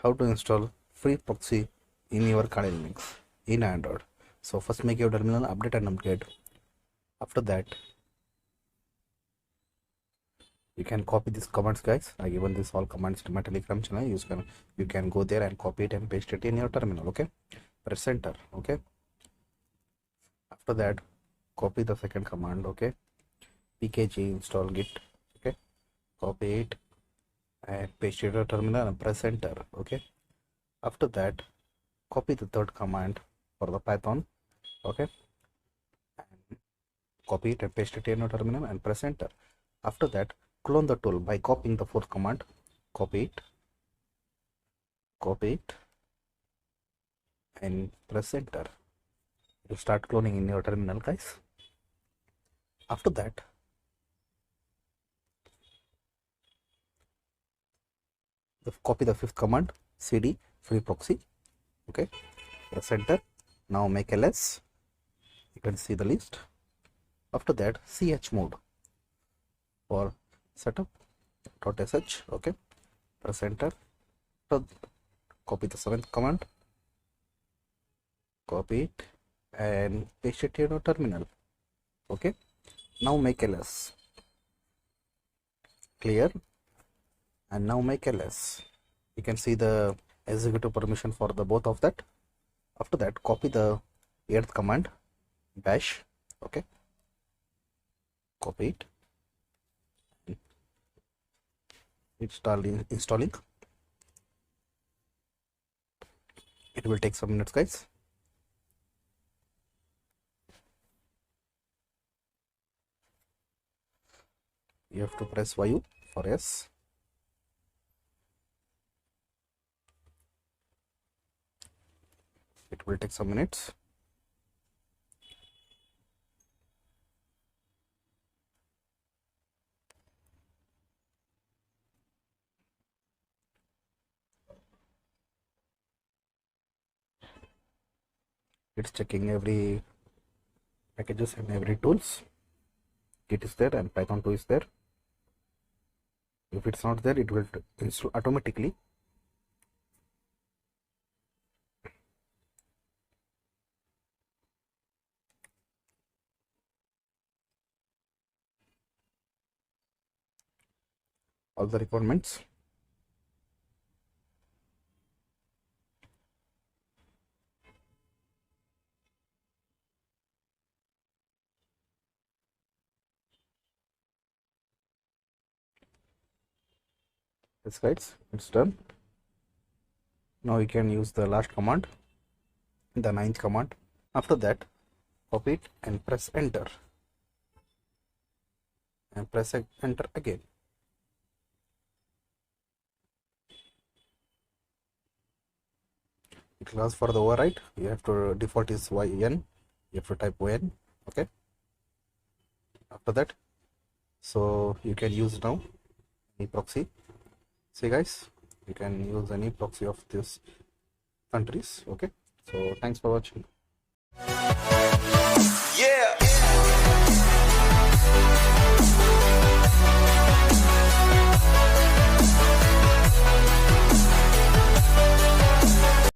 how to install free proxy in your Kali Linux in Android. So first make your terminal, update and upgrade. After that you can copy these commands, guys. I given this all commands to my Telegram channel. You can go there and copy it and paste it in your terminal. Okay, press enter. Okay, after that copy the second command. Okay, pkg install git. Okay, copy it and paste it in your terminal and press enter. Okay, after that copy the third command for the Python. Okay, and copy it and paste it in your terminal and press enter. After that clone the tool by copying the fourth command. Copy it and press enter. You start cloning in your terminal, guys. After that copy the fifth command, cd free proxy. Okay, press enter. Now make ls. You can see the list. After that chmod for setup.sh. okay, press enter. Copy the seventh command, copy it and paste it in your terminal. Okay, now make ls. Clear. And now make ls. You can see the executive permission for the both of that. After that copy the eighth command, bash. Okay, copy it, installing. It will take some minutes, guys. You have to press Y for yes. It will take some minutes. It's checking every packages and every tools. Git is there and Python 2 is there. If it's not there, it will install automatically. All the requirements. Yes, guys, it's done. Now you can use the last command, the ninth command. After that copy it and press enter and press enter again. It will ask for the override. You have to default is yn. You have to type yn. Okay, after that so you can use now any proxy. See, guys, you can use any proxy of these countries. Okay, so thanks for watching.